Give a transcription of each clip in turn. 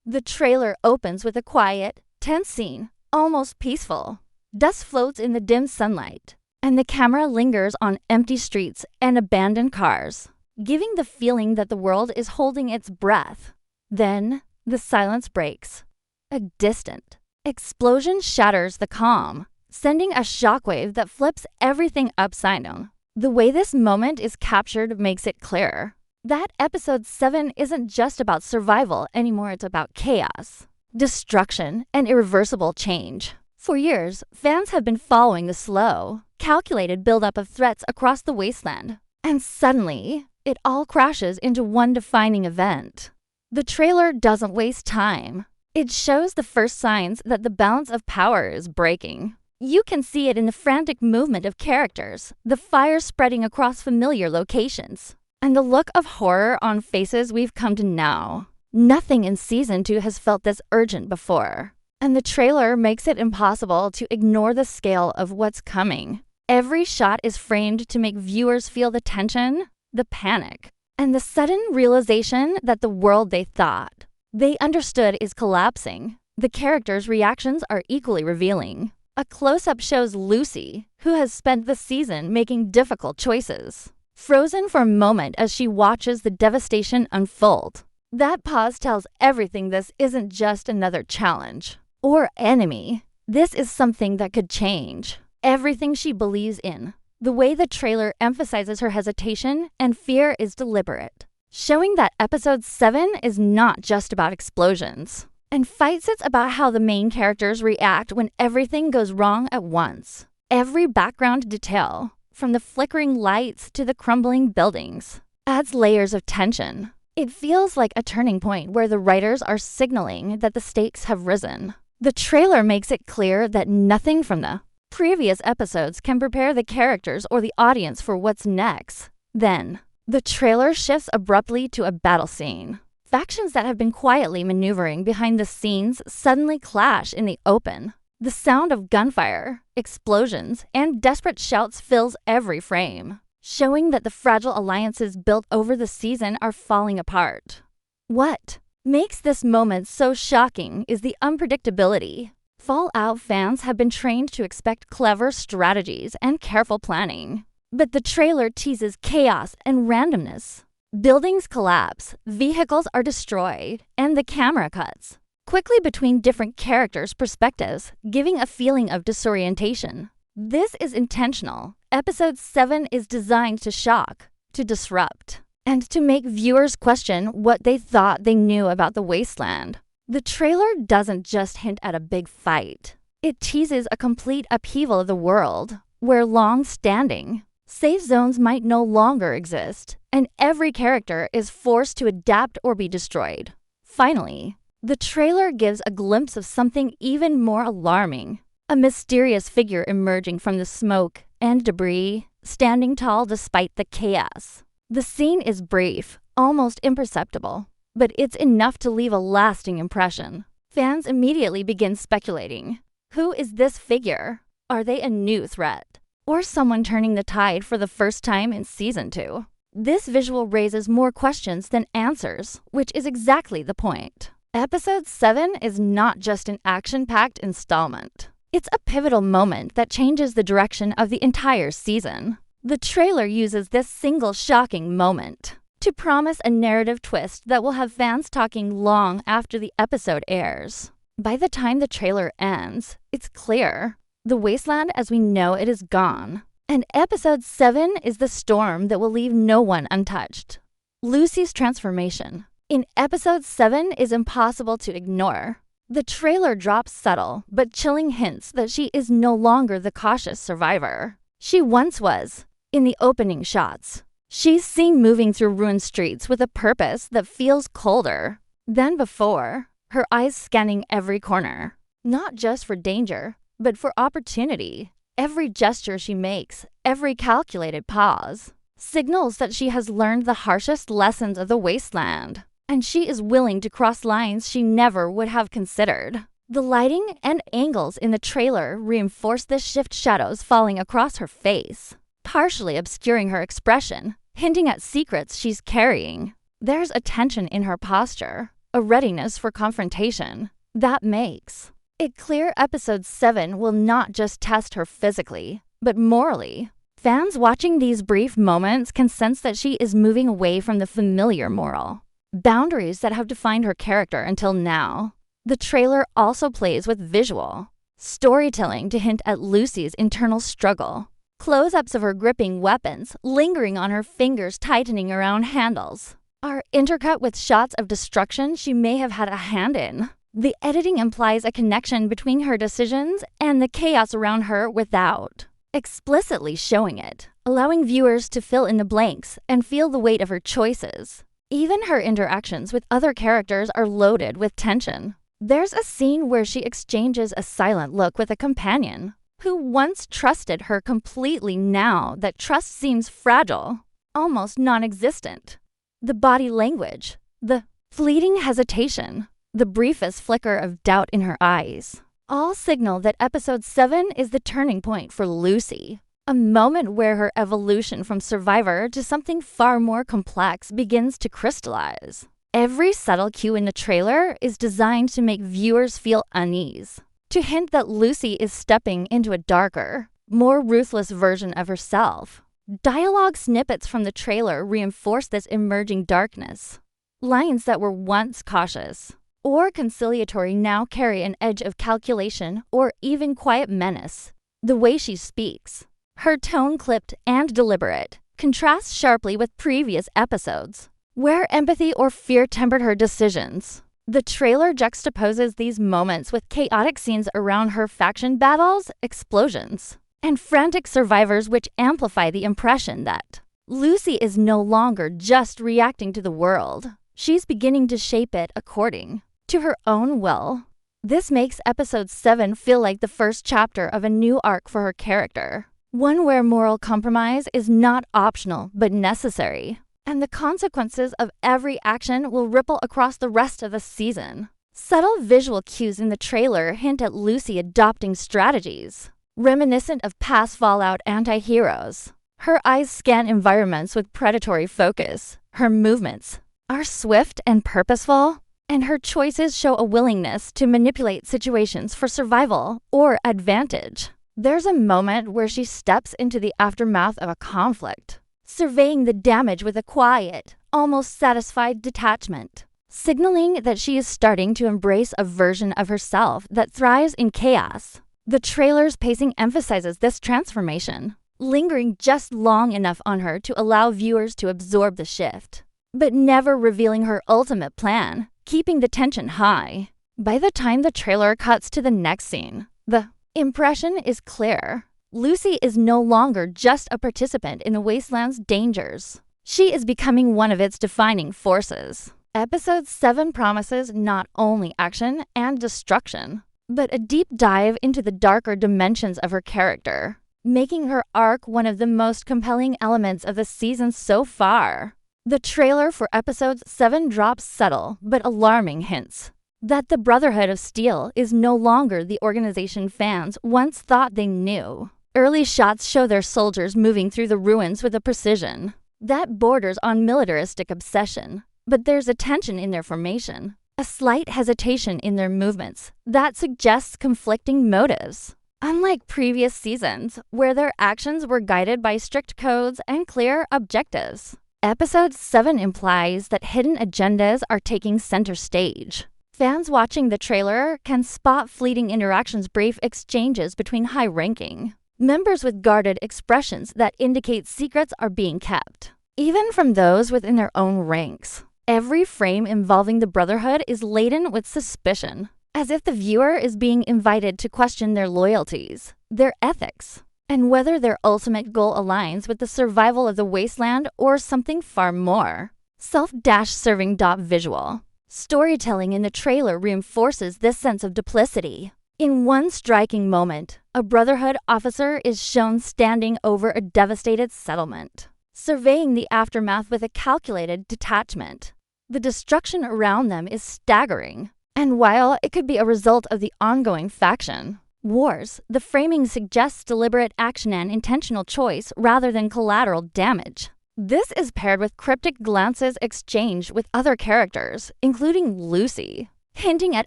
The trailer opens with a quiet, tense scene, almost peaceful. Dust floats in the dim sunlight, and the camera lingers on empty streets and abandoned cars, giving the feeling that the world is holding its breath. Then, the silence breaks. A distant explosion shatters the calm, sending a shockwave that flips everything upside down. The way this moment is captured makes it clear that episode 7 isn't just about survival anymore, it's about chaos, destruction, and irreversible change. For years, fans have been following the slow, calculated buildup of threats across the wasteland, and suddenly, it all crashes into one defining event. The trailer doesn't waste time. It shows the first signs that the balance of power is breaking. You can see it in the frantic movement of characters, the fire spreading across familiar locations, and the look of horror on faces we've come to know. Nothing in Season 2 has felt this urgent before, and the trailer makes it impossible to ignore the scale of what's coming. Every shot is framed to make viewers feel the tension, the panic, and the sudden realization that the world they thought they understood is collapsing. The characters' reactions are equally revealing. A close-up shows Lucy, who has spent the season making difficult choices, frozen for a moment as she watches the devastation unfold. That pause tells everything. This isn't just another challenge or enemy. This is something that could change everything she believes in. The way the trailer emphasizes her hesitation and fear is deliberate, showing that episode 7 is not just about explosions and fights. It's about how the main characters react when everything goes wrong at once. Every background detail, from the flickering lights to the crumbling buildings, adds layers of tension. It feels like a turning point where the writers are signaling that the stakes have risen. The trailer makes it clear that nothing from the previous episodes can prepare the characters or the audience for what's next. Then, the trailer shifts abruptly to a battle scene. Factions that have been quietly maneuvering behind the scenes suddenly clash in the open. The sound of gunfire, explosions, and desperate shouts fills every frame, showing that the fragile alliances built over the season are falling apart. What makes this moment so shocking is the unpredictability. Fallout fans have been trained to expect clever strategies and careful planning, but the trailer teases chaos and randomness. Buildings collapse, vehicles are destroyed, and the camera cuts quickly between different characters' perspectives, giving a feeling of disorientation. This is intentional. Episode 7 is designed to shock, to disrupt, and to make viewers question what they thought they knew about the wasteland. The trailer doesn't just hint at a big fight. It teases a complete upheaval of the world, where long-standing safe zones might no longer exist, and every character is forced to adapt or be destroyed. Finally, the trailer gives a glimpse of something even more alarming. A mysterious figure emerging from the smoke and debris, standing tall despite the chaos. The scene is brief, almost imperceptible, but it's enough to leave a lasting impression. Fans immediately begin speculating. Who is this figure? Are they a new threat? Or someone turning the tide for the first time in Season 2? This visual raises more questions than answers, which is exactly the point. Episode 7 is not just an action-packed installment. It's a pivotal moment that changes the direction of the entire season. The trailer uses this single shocking moment to promise a narrative twist that will have fans talking long after the episode airs. By the time the trailer ends, it's clear. The wasteland as we know it is gone, and episode 7 is the storm that will leave no one untouched. Lucy's transformation in episode 7 is impossible to ignore. The trailer drops subtle but chilling hints that she is no longer the cautious survivor she once was. In the opening shots, she's seen moving through ruined streets with a purpose that feels colder than before, her eyes scanning every corner, not just for danger, but for opportunity. Every gesture she makes, every calculated pause, signals that she has learned the harshest lessons of the wasteland, and she is willing to cross lines she never would have considered. The lighting and angles in the trailer reinforce this shift, shadows falling across her face, partially obscuring her expression, hinting at secrets she's carrying. There's a tension in her posture, a readiness for confrontation. That makes it clear episode 7 will not just test her physically, but morally. Fans watching these brief moments can sense that she is moving away from the familiar moral boundaries that have defined her character until now. The trailer also plays with visual storytelling to hint at Lucy's internal struggle. Close-ups of her gripping weapons, lingering on her fingers tightening around handles, are intercut with shots of destruction she may have had a hand in. The editing implies a connection between her decisions and the chaos around her without explicitly showing it, allowing viewers to fill in the blanks and feel the weight of her choices. Even her interactions with other characters are loaded with tension. There's a scene where she exchanges a silent look with a companion who once trusted her completely. Now that trust seems fragile, almost non-existent. The body language, the fleeting hesitation, the briefest flicker of doubt in her eyes, all signal that episode 7 is the turning point for Lucy, a moment where her evolution from survivor to something far more complex begins to crystallize. Every subtle cue in the trailer is designed to make viewers feel unease, to hint that Lucy is stepping into a darker, more ruthless version of herself. Dialogue snippets from the trailer reinforce this emerging darkness. Lines that were once cautious or conciliatory now carry an edge of calculation or even quiet menace. The way she speaks, her tone clipped and deliberate, contrasts sharply with previous episodes, where empathy or fear tempered her decisions. The trailer juxtaposes these moments with chaotic scenes around her faction battles, explosions, and frantic survivors, which amplify the impression that Lucy is no longer just reacting to the world. She's beginning to shape it according to her own will. This makes episode 7 feel like the first chapter of a new arc for her character, one where moral compromise is not optional but necessary, and the consequences of every action will ripple across the rest of the season. Subtle visual cues in the trailer hint at Lucy adopting strategies reminiscent of past Fallout anti-heroes. Her eyes scan environments with predatory focus. Her movements are swift and purposeful, and her choices show a willingness to manipulate situations for survival or advantage. There's a moment where she steps into the aftermath of a conflict, surveying the damage with a quiet, almost satisfied detachment, signaling that she is starting to embrace a version of herself that thrives in chaos. The trailer's pacing emphasizes this transformation, lingering just long enough on her to allow viewers to absorb the shift, but never revealing her ultimate plan, keeping the tension high. By the time the trailer cuts to the next scene, the impression is clear. Lucy is no longer just a participant in the wasteland's dangers. She is becoming one of its defining forces. Episode 7 promises not only action and destruction, but a deep dive into the darker dimensions of her character, making her arc one of the most compelling elements of the season so far. The trailer for episode 7 drops subtle but alarming hints that the Brotherhood of Steel is no longer the organization fans once thought they knew. Early shots show their soldiers moving through the ruins with a precision that borders on militaristic obsession, but there's a tension in their formation, a slight hesitation in their movements that suggests conflicting motives. Unlike previous seasons, where their actions were guided by strict codes and clear objectives, episode 7 implies that hidden agendas are taking center stage. Fans watching the trailer can spot fleeting interactions, brief exchanges between high-ranking members with guarded expressions that indicate secrets are being kept, even from those within their own ranks. Every frame involving the Brotherhood is laden with suspicion, as if the viewer is being invited to question their loyalties, their ethics, and whether their ultimate goal aligns with the survival of the wasteland or something far more. Self-serving visual storytelling in the trailer reinforces this sense of duplicity. In one striking moment, a Brotherhood officer is shown standing over a devastated settlement, surveying the aftermath with a calculated detachment. The destruction around them is staggering, and while it could be a result of the ongoing faction wars, the framing suggests deliberate action and intentional choice rather than collateral damage. This is paired with cryptic glances exchanged with other characters, including Lucy, hinting at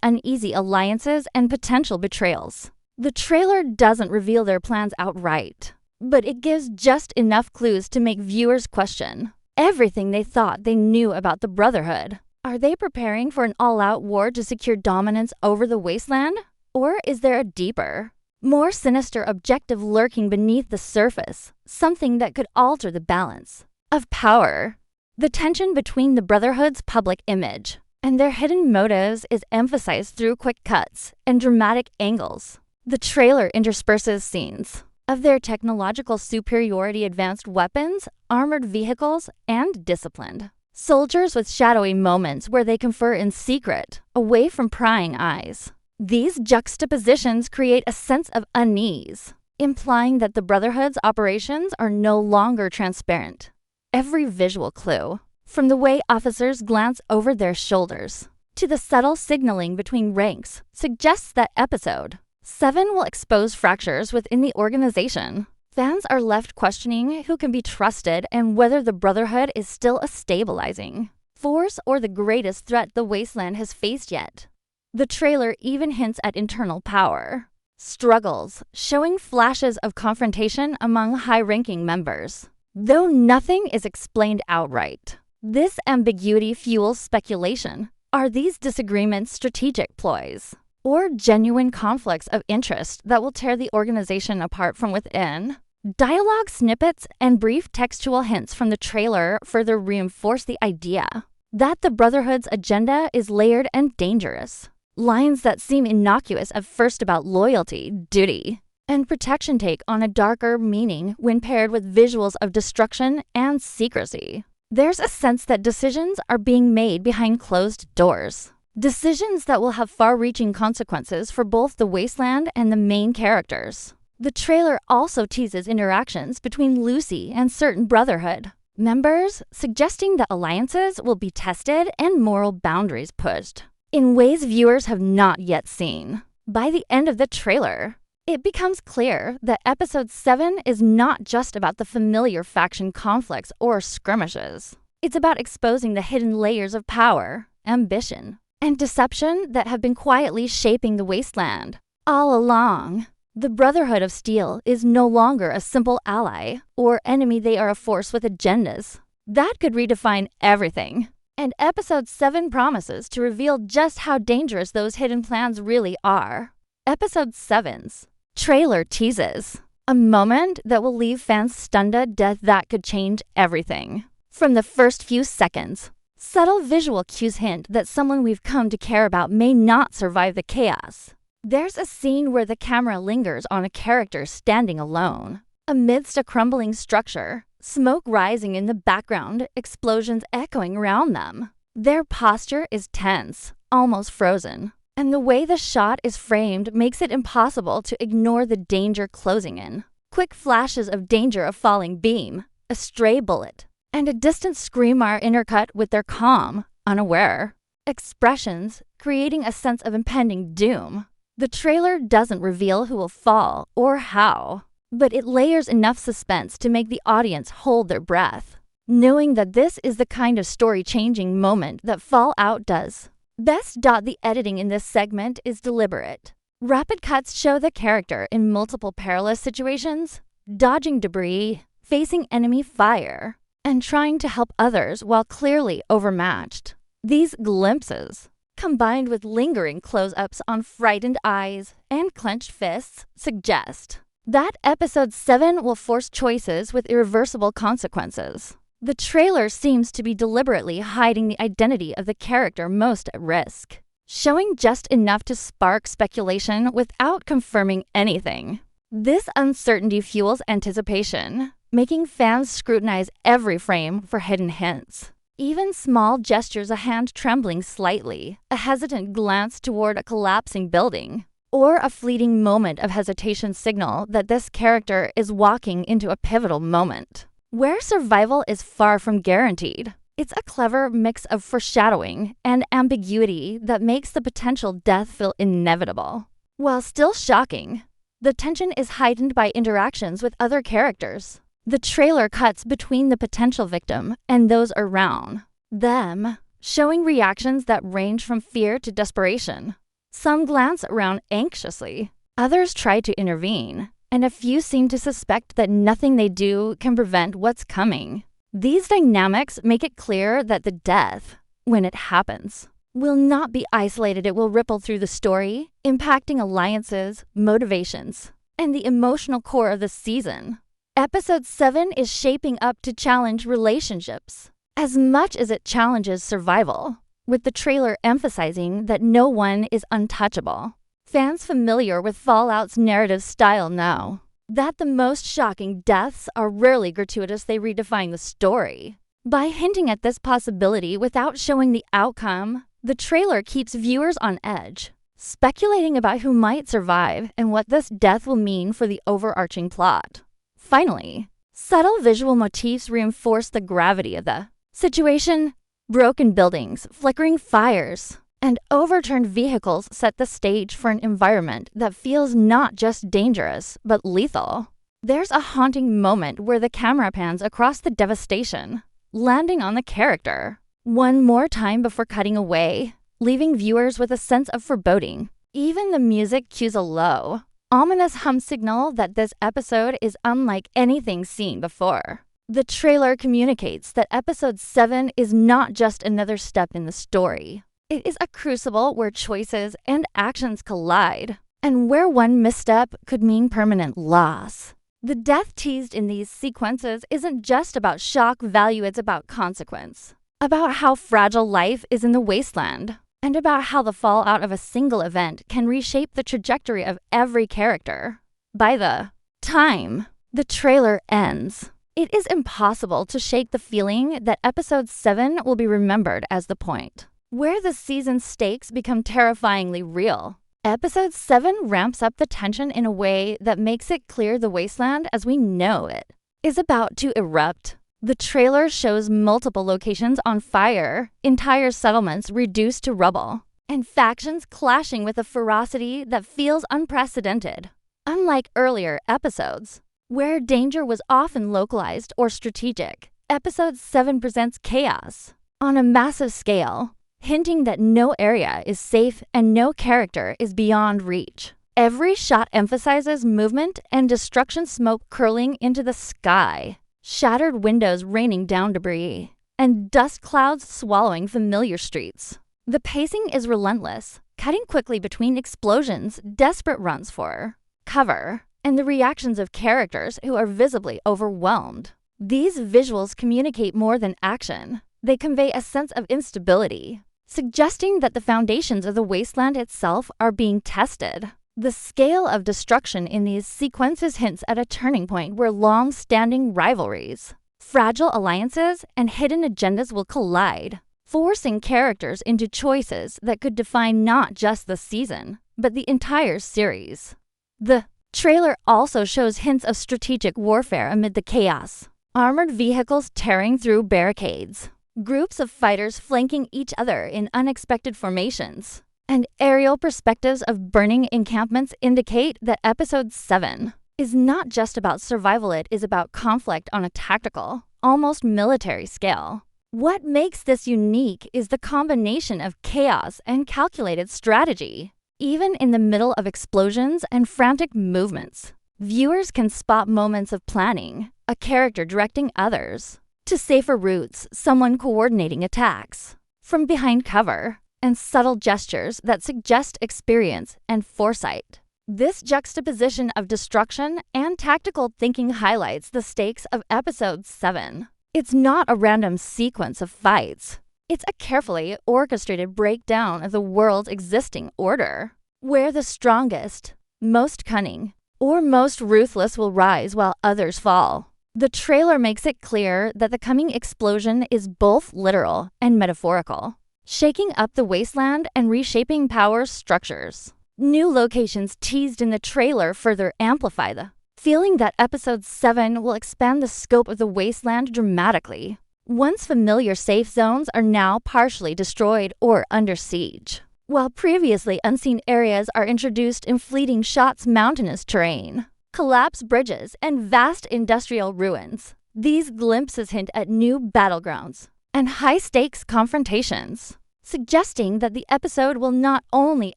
uneasy alliances and potential betrayals. The trailer doesn't reveal their plans outright, but it gives just enough clues to make viewers question everything they thought they knew about the Brotherhood. Are they preparing for an all-out war to secure dominance over the wasteland? Or is there a deeper, more sinister objective lurking beneath the surface, something that could alter the balance of power? The tension between the Brotherhood's public image and their hidden motives is emphasized through quick cuts and dramatic angles. The trailer intersperses scenes of their technological superiority, advanced weapons, armored vehicles, and disciplined soldiers, with shadowy moments where they confer in secret, away from prying eyes. These juxtapositions create a sense of unease, implying that the Brotherhood's operations are no longer transparent. Every visual clue, from the way officers glance over their shoulders to the subtle signaling between ranks, suggests that Episode 7 will expose fractures within the organization. Fans are left questioning who can be trusted and whether the Brotherhood is still a stabilizing force or the greatest threat the wasteland has faced yet. The trailer even hints at internal power struggles, showing flashes of confrontation among high-ranking members. Though nothing is explained outright, this ambiguity fuels speculation. Are these disagreements strategic ploys, or genuine conflicts of interest that will tear the organization apart from within? Dialogue snippets and brief textual hints from the trailer further reinforce the idea that the Brotherhood's agenda is layered and dangerous. Lines that seem innocuous at first about loyalty, duty, and protection take on a darker meaning when paired with visuals of destruction and secrecy. There's a sense that decisions are being made behind closed doors. Decisions that will have far-reaching consequences for both the wasteland and the main characters. The trailer also teases interactions between Lucy and certain Brotherhood members, suggesting that alliances will be tested and moral boundaries pushed in ways viewers have not yet seen. By the end of the trailer, it becomes clear that Episode 7 is not just about the familiar faction conflicts or skirmishes. It's about exposing the hidden layers of power, ambition, and deception that have been quietly shaping the wasteland all along. The Brotherhood of Steel is no longer a simple ally or enemy. They are a force with agendas that could redefine everything. And Episode 7 promises to reveal just how dangerous those hidden plans really are. Episode 7's trailer teases a moment that will leave fans stunned at death that could change everything. From the first few seconds, subtle visual cues hint that someone we've come to care about may not survive the chaos. There's a scene where the camera lingers on a character standing alone amidst a crumbling structure, smoke rising in the background, explosions echoing around them. Their posture is tense, almost frozen, and the way the shot is framed makes it impossible to ignore the danger closing in. Quick flashes of danger, a falling beam, a stray bullet, and a distant scream are intercut with their calm, unaware expressions, creating a sense of impending doom. The trailer doesn't reveal who will fall or how, but it layers enough suspense to make the audience hold their breath, knowing that this is the kind of story-changing moment that Fallout does. Best. The editing in this segment is deliberate. Rapid cuts show the character in multiple perilous situations, dodging debris, facing enemy fire, and trying to help others while clearly overmatched. These glimpses, combined with lingering close-ups on frightened eyes and clenched fists, suggest that Episode 7 will force choices with irreversible consequences. The trailer seems to be deliberately hiding the identity of the character most at risk, showing just enough to spark speculation without confirming anything. This uncertainty fuels anticipation, making fans scrutinize every frame for hidden hints. Even small gestures, a hand trembling slightly, a hesitant glance toward a collapsing building, or a fleeting moment of hesitation signal that this character is walking into a pivotal moment where survival is far from guaranteed. It's a clever mix of foreshadowing and ambiguity that makes the potential death feel inevitable. While still shocking, the tension is heightened by interactions with other characters. The trailer cuts between the potential victim and those around them, showing reactions that range from fear to desperation. Some glance around anxiously, others try to intervene, and a few seem to suspect that nothing they do can prevent what's coming. These dynamics make it clear that the death, when it happens, will not be isolated. It will ripple through the story, impacting alliances, motivations, and the emotional core of the season. Episode 7 is shaping up to challenge relationships as much as it challenges survival, with the trailer emphasizing that no one is untouchable. Fans familiar with Fallout's narrative style know that the most shocking deaths are rarely gratuitous. They redefine the story. By hinting at this possibility without showing the outcome, the trailer keeps viewers on edge, speculating about who might survive and what this death will mean for the overarching plot. Finally, subtle visual motifs reinforce the gravity of the situation. Broken buildings, flickering fires, and overturned vehicles set the stage for an environment that feels not just dangerous, but lethal. There's a haunting moment where the camera pans across the devastation, landing on the character one more time before cutting away, leaving viewers with a sense of foreboding. Even the music cues a low, ominous hum signal that this episode is unlike anything seen before. The trailer communicates that episode 7 is not just another step in the story. It is a crucible where choices and actions collide, and where one misstep could mean permanent loss. The death teased in these sequences isn't just about shock value, it's about consequence, about how fragile life is in the wasteland, and about how the fallout of a single event can reshape the trajectory of every character. By the time the trailer ends, it is impossible to shake the feeling that episode 7 will be remembered as the point where the season's stakes become terrifyingly real. Episode 7 ramps up the tension in a way that makes it clear the wasteland as we know it is about to erupt. The trailer shows multiple locations on fire, entire settlements reduced to rubble, and factions clashing with a ferocity that feels unprecedented. Unlike earlier episodes, where danger was often localized or strategic, episode 7 presents chaos on a massive scale, hinting that no area is safe and no character is beyond reach. Every shot emphasizes movement and destruction, smoke curling into the sky, shattered windows raining down debris, and dust clouds swallowing familiar streets. The pacing is relentless, cutting quickly between explosions, desperate runs for cover, and the reactions of characters who are visibly overwhelmed. These visuals communicate more than action. They convey a sense of instability, suggesting that the foundations of the wasteland itself are being tested. The scale of destruction in these sequences hints at a turning point where long-standing rivalries, fragile alliances, and hidden agendas will collide, forcing characters into choices that could define not just the season, but the entire series. The trailer also shows hints of strategic warfare amid the chaos. Armored vehicles tearing through barricades, groups of fighters flanking each other in unexpected formations, and aerial perspectives of burning encampments indicate that episode 7 is not just about survival, it is about conflict on a tactical, almost military scale. What makes this unique is the combination of chaos and calculated strategy. Even in the middle of explosions and frantic movements, viewers can spot moments of planning, a character directing others to safer routes, someone coordinating attacks from behind cover, and subtle gestures that suggest experience and foresight. This juxtaposition of destruction and tactical thinking highlights the stakes of episode 7. It's not a random sequence of fights. It's a carefully orchestrated breakdown of the world's existing order, where the strongest, most cunning, or most ruthless will rise while others fall. The trailer makes it clear that the coming explosion is both literal and metaphorical, shaking up the wasteland and reshaping power structures. New locations teased in the trailer further amplify the feeling that episode 7 will expand the scope of the wasteland dramatically. Once familiar safe zones are now partially destroyed or under siege, while previously unseen areas are introduced in fleeting shots mountainous terrain. collapsed bridges, and vast industrial ruins. These glimpses hint at new battlegrounds and high-stakes confrontations, suggesting that the episode will not only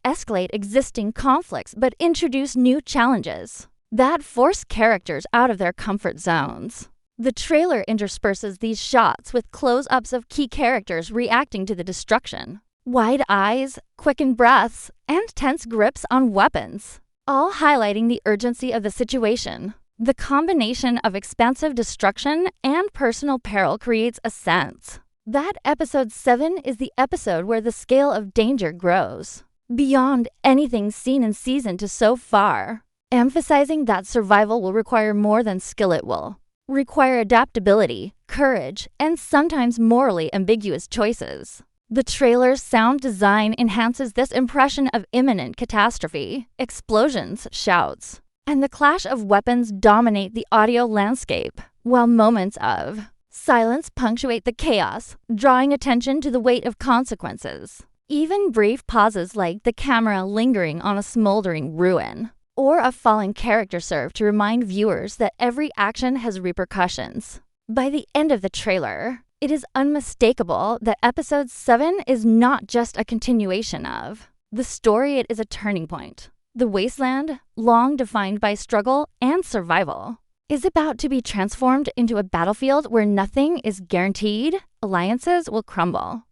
escalate existing conflicts but introduce new challenges that force characters out of their comfort zones. The trailer intersperses these shots with close-ups of key characters reacting to the destruction. Wide eyes, quickened breaths, and tense grips on weapons, all highlighting the urgency of the situation. The combination of expansive destruction and personal peril creates a sense that Episode 7 is the episode where the scale of danger grows, beyond anything seen in Season 2 so far, emphasizing that survival will require more than skill. It will require adaptability, courage, and sometimes morally ambiguous choices. The trailer's sound design enhances this impression of imminent catastrophe. Explosions, shouts, and the clash of weapons dominate the audio landscape, while moments of silence punctuate the chaos, drawing attention to the weight of consequences. Even brief pauses like the camera lingering on a smoldering ruin or a fallen character serve to remind viewers that every action has repercussions. By the end of the trailer, it is unmistakable that Episode 7 is not just a continuation of the story, it is a turning point. The wasteland, long defined by struggle and survival, is about to be transformed into a battlefield where nothing is guaranteed. Alliances will crumble,